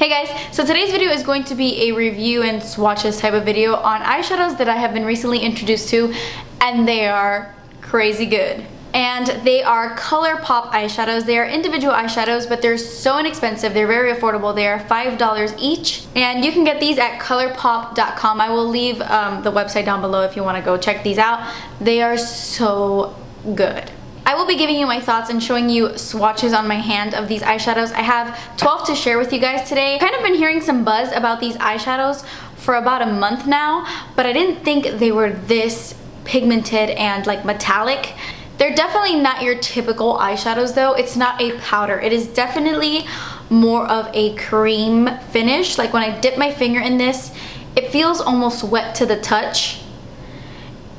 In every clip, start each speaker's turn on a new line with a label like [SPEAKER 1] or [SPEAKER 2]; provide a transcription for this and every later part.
[SPEAKER 1] Hey guys, so today's video is going to be a review and swatches type of video on eyeshadows that I have been recently introduced to, and they are crazy good. And they are ColourPop eyeshadows. They are individual eyeshadows, but they're so inexpensive. They're very affordable. They are $5 each, and you can get these at ColourPop.com. I will leave the website down below if you want to go check these out. They are so good. I will be giving you my thoughts and showing you swatches on my hand of these eyeshadows. I have 12 to share with you guys today. I've kind of been hearing some buzz about these eyeshadows for about a month now, but I didn't think they were this pigmented and like metallic. They're definitely not your typical eyeshadows though. It's not a powder. It is definitely more of a cream finish. Like when I dip my finger in this, it feels almost wet to the touch.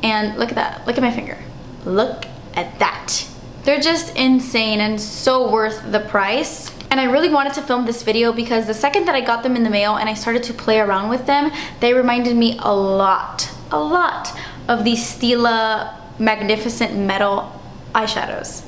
[SPEAKER 1] And look at that. Look at my finger. Look at that. They're just insane and so worth the price. And I really wanted to film this video because the second that I got them in the mail and I started to play around with them, they reminded me a lot of the Stila Magnificent Metal eyeshadows.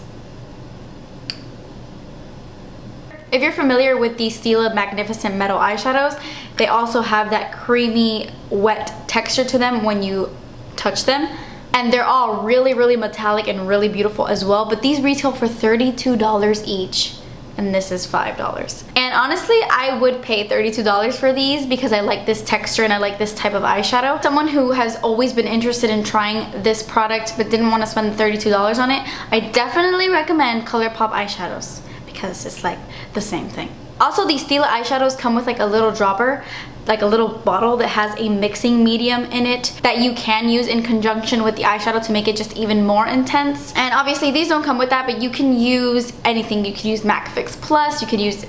[SPEAKER 1] If you're familiar with the Stila Magnificent Metal eyeshadows, they also have that creamy, wet texture to them when you touch them. And they're all really metallic and really beautiful as well, but these retail for $32 each. And this is $5. And honestly, I would pay $32 for these because I like this texture and I like this type of eyeshadow. Someone who has always been interested in trying this product but didn't want to spend $32 on it, I definitely recommend ColourPop eyeshadows because it's like the same thing. Also, these Stila eyeshadows come with like a little dropper, like a little bottle that has a mixing medium in it that you can use in conjunction with the eyeshadow to make it just even more intense. And obviously these don't come with that, but you can use anything. You could use MAC Fix Plus, you could use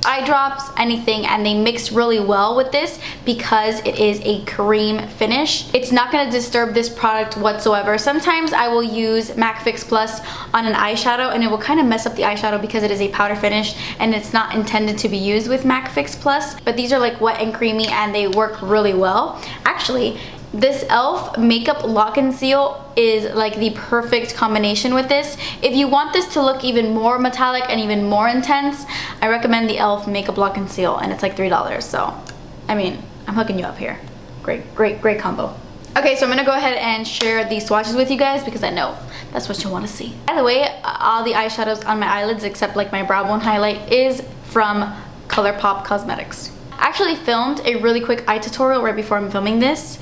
[SPEAKER 1] eye drops, anything, and they mix really well with this because it is a cream finish. It's not going to disturb this product whatsoever. Sometimes I will use MAC Fix Plus on an eyeshadow and it will kind of mess up the eyeshadow because it is a powder finish and it's not intended to be used with MAC Fix Plus, but these are like wet and creamy and they work really well. Actually, this e.l.f. Makeup Lock and Seal is like the perfect combination with this. If you want this to look even more metallic and even more intense, I recommend the e.l.f. Makeup Lock and Seal, and it's like $3. So, I mean, I'm hooking you up here. Great combo. Okay, so I'm gonna go ahead and share these swatches with you guys because I know that's what you want to see. By the way, all the eyeshadows on my eyelids except like my brow bone highlight is from ColourPop Cosmetics. I actually filmed a really quick eye tutorial right before I'm filming this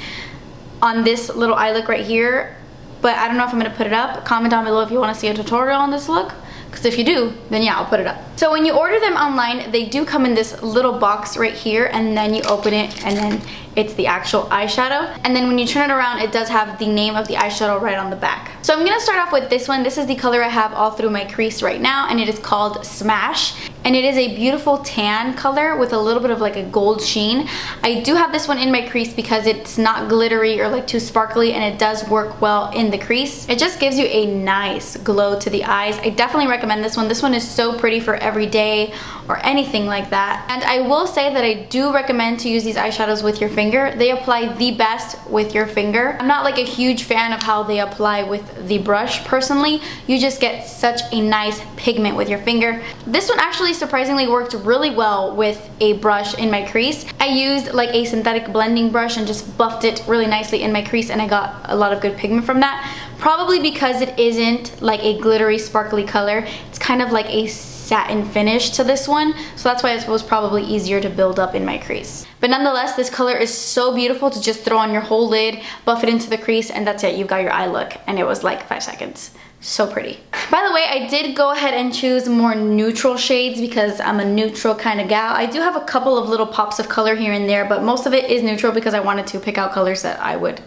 [SPEAKER 1] on this little eye look right here, but I don't know if I'm gonna put it up. Comment down below if you want to see a tutorial on this look, because if you do, then yeah, I'll put it up. So when you order them online, they do come in this little box right here, and then you open it and then it's the actual eyeshadow, and then when you turn it around, it does have the name of the eyeshadow right on the back. So I'm gonna start off with this one. This is the color I have all through my crease right now, and it is called Smash, and it is a beautiful tan color with a little bit of like a gold sheen. I do have this one in my crease because it's not glittery or like too sparkly, and it does work well in the crease. It just gives you a nice glow to the eyes. I definitely recommend this one. This one is so pretty for every day or anything like that. And I will say that I do recommend to use these eyeshadows with your finger. They apply the best with your finger. I'm not like a huge fan of how they apply with the brush personally. You just get such a nice pigment with your finger. This one actually surprisingly worked really well with a brush in my crease. I used like a synthetic blending brush and just buffed it really nicely in my crease, and I got a lot of good pigment from that. Probably because it isn't like a glittery sparkly color. It's kind of like a satin finish to this one, so that's why it was probably easier to build up in my crease. But nonetheless, this color is so beautiful to just throw on your whole lid, buff it into the crease, and that's it. You've got your eye look, and it was like 5 seconds. So pretty. By the way, I did go ahead and choose more neutral shades because I'm a neutral kind of gal. I do have a couple of little pops of color here and there, but most of it is neutral because I wanted to pick out colors that I would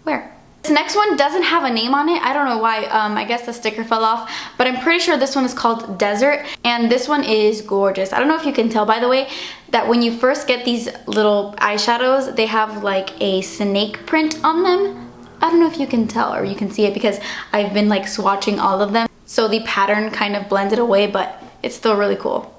[SPEAKER 1] wear. This next one doesn't have a name on it. I don't know why. I guess the sticker fell off, but I'm pretty sure this one is called Desert, and this one is gorgeous. I don't know if you can tell, by the way, that when you first get these little eyeshadows, they have like a snake print on them. I don't know if you can tell or you can see it because I've been like swatching all of them, so the pattern kind of blended away, but it's still really cool.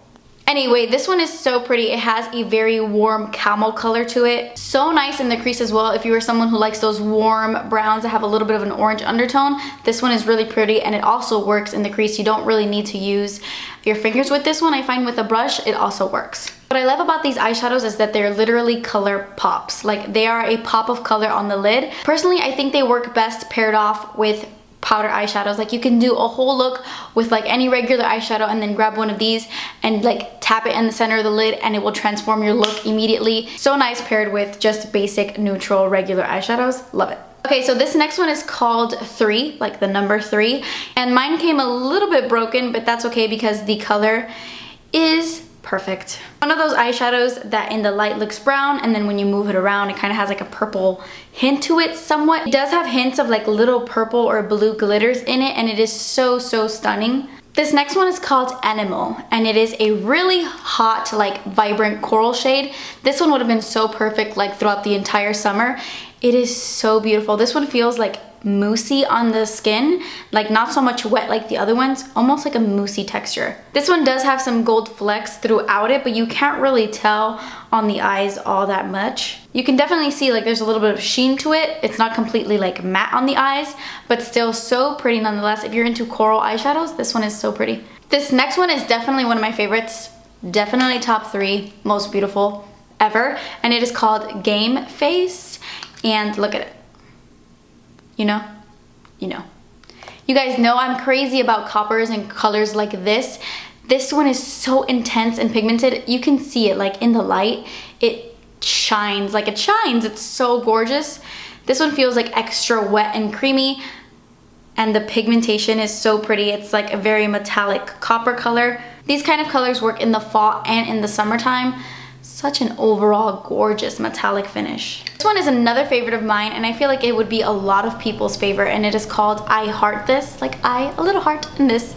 [SPEAKER 1] Anyway, this one is so pretty. It has a very warm camel color to it. So nice in the crease as well. If you are someone who likes those warm browns that have a little bit of an orange undertone, this one is really pretty, and it also works in the crease. You don't really need to use your fingers with this one. I find with a brush, it also works. What I love about these eyeshadows is that they're literally color pops. Like, they are a pop of color on the lid. Personally, I think they work best paired off with powder eyeshadows. Like, you can do a whole look with like any regular eyeshadow and then grab one of these and like tap it in the center of the lid and it will transform your look immediately. So nice paired with just basic neutral regular eyeshadows. Love it. Okay, so this next one is called 3, like the number 3, and mine came a little bit broken, but that's okay because the color is perfect. One of those eyeshadows that in the light looks brown, and then when you move it around, it kind of has like a purple hint to it somewhat. It does have hints of like little purple or blue glitters in it, and it is so, so stunning. This next one is called Animal, and it is a really hot, like vibrant coral shade. This one would have been so perfect like throughout the entire summer. It is so beautiful. This one feels like moussey on the skin, like not so much wet like the other ones, almost like a moussey texture. This one does have some gold flecks throughout it, but you can't really tell on the eyes all that much. You can definitely see like there's a little bit of sheen to it. It's not completely like matte on the eyes, but still so pretty nonetheless. If you're into coral eyeshadows, this one is so pretty. This next one is definitely one of my favorites. Definitely top 3 most beautiful ever, and it is called Game Face. And look at it. You know? You know. You guys know I'm crazy about coppers and colors like this. This one is so intense and pigmented. You can see it like in the light. It shines like it shines. It's so gorgeous. This one feels like extra wet and creamy. And the pigmentation is so pretty. It's like a very metallic copper color. These kind of colors work in the fall and in the summertime. Such an overall gorgeous metallic finish. This one is another favorite of mine, and I feel like it would be a lot of people's favorite, and it is called I Heart This. Like a little heart in this.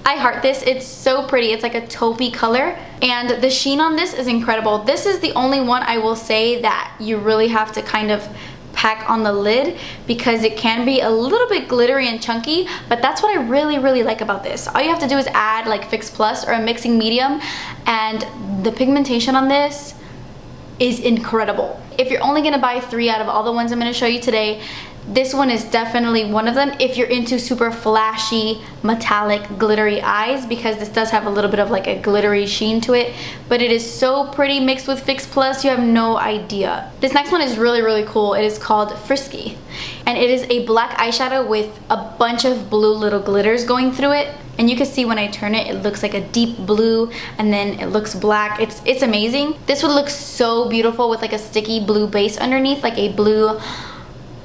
[SPEAKER 1] I Heart This. It's so pretty. It's like a taupey color, and the sheen on this is incredible. This is the only one I will say that you really have to kind of pack on the lid because it can be a little bit glittery and chunky, but that's what I really like about this. All you have to do is add like Fix Plus or a mixing medium, and the pigmentation on this is incredible. If you're only gonna buy 3 out of all the ones I'm gonna show you today, this one is definitely one of them if you're into super flashy, metallic, glittery eyes, because this does have a little bit of like a glittery sheen to it, but it is so pretty mixed with Fix Plus, you have no idea. This next one is really cool. It is called Frisky, and it is a black eyeshadow with a bunch of blue little glitters going through it. And you can see when I turn it, it looks like a deep blue, and then it looks black. It's amazing. This would look so beautiful with like a sticky blue base underneath, like a blue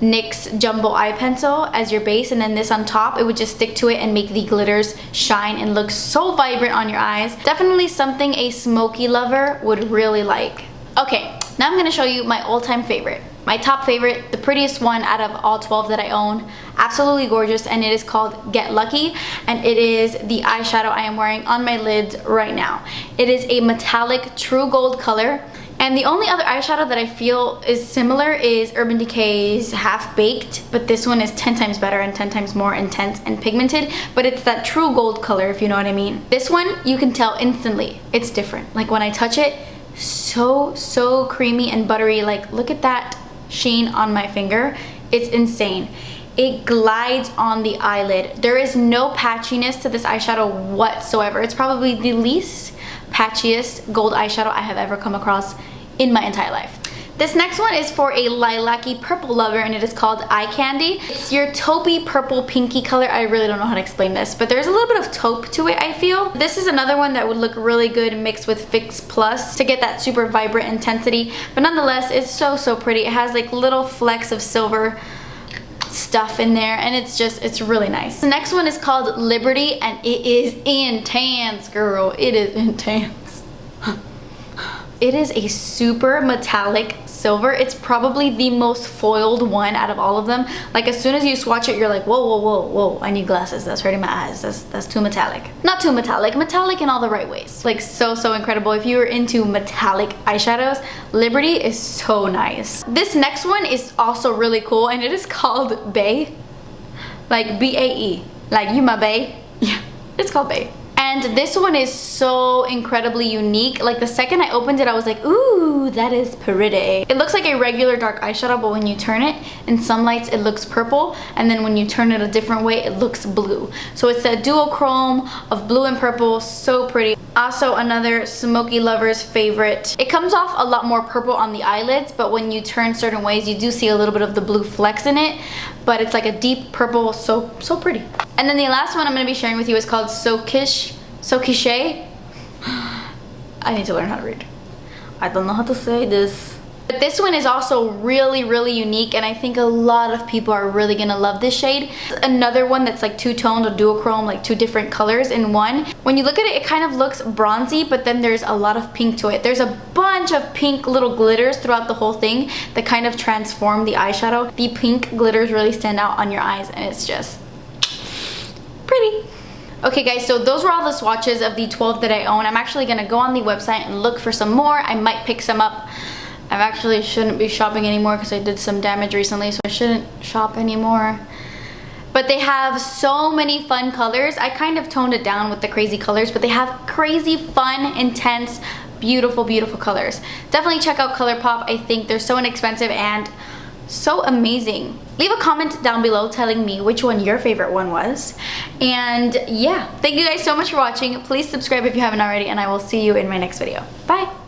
[SPEAKER 1] NYX Jumbo Eye Pencil as your base, and then this on top. It would just stick to it and make the glitters shine and look so vibrant on your eyes. Definitely something a smoky lover would really like. Okay, now I'm gonna show you my all-time favorite. My top favorite, the prettiest one out of all 12 that I own. Absolutely gorgeous, and it is called Get Lucky, and it is the eyeshadow I am wearing on my lids right now. It is a metallic true gold color, and the only other eyeshadow that I feel is similar is Urban Decay's Half Baked, but this one is 10 times better and 10 times more intense and pigmented, but it's that true gold color, if you know what I mean. This one, you can tell instantly it's different. Like when I touch it, so creamy and buttery. Like look at that sheen on my finger. It's insane. It glides on the eyelid. There is no patchiness to this eyeshadow whatsoever. It's probably the least patchiest gold eyeshadow I have ever come across in my entire life. This next one is for a lilac-y purple lover, and it is called Eye Candy. It's your taupey purple pinky color. I really don't know how to explain this, but there's a little bit of taupe to it, I feel. This is another one that would look really good mixed with Fix Plus to get that super vibrant intensity, but nonetheless, it's so pretty. It has like little flecks of silver stuff in there, and it's really nice. The next one is called Liberty, and it is intense, girl. It is intense. It is a super metallic silver. It's probably the most foiled one out of all of them. Like as soon as you swatch it, you're like, whoa, I need glasses. That's hurting my eyes. That's too metallic. Not too metallic, metallic in all the right ways. Like so incredible. If you are into metallic eyeshadows, Liberty is so nice. This next one is also really cool, and it is called Bae. Like B-A-E. Like you my bae. Yeah, it's called Bae. And And this one is so incredibly unique. Like the second I opened it, I was like, ooh, that is pretty. It looks like a regular dark eyeshadow, but when you turn it, in some lights it looks purple, and then when you turn it a different way, it looks blue. So it's a duochrome of blue and purple, so pretty. Also another smoky lover's favorite. It comes off a lot more purple on the eyelids, but when you turn certain ways, you do see a little bit of the blue flecks in it, but it's like a deep purple, so pretty. And then the last one I'm going to be sharing with you is called QUICHE. I need to learn how to read. I don't know how to say this. But this one is also really unique, and I think a lot of people are really gonna love this shade. Another one that's like two-toned, a duochrome, like two different colors in one. When you look at it, it kind of looks bronzy, but then there's a lot of pink to it. There's a bunch of pink little glitters throughout the whole thing that kind of transform the eyeshadow. The pink glitters really stand out on your eyes, and it's just pretty. Okay guys, so those were all the swatches of the 12 that I own. I'm actually gonna go on the website and look for some more. I might pick some up. I actually shouldn't be shopping anymore because I did some damage recently, so I shouldn't shop anymore. But they have so many fun colors. I kind of toned it down with the crazy colors, but they have crazy, fun, intense, beautiful colors. Definitely check out ColourPop. I think they're so inexpensive and so amazing. Leave a comment down below telling me which one your favorite one was. And yeah, thank you guys so much for watching. Please subscribe if you haven't already, and I will see you in my next video. Bye!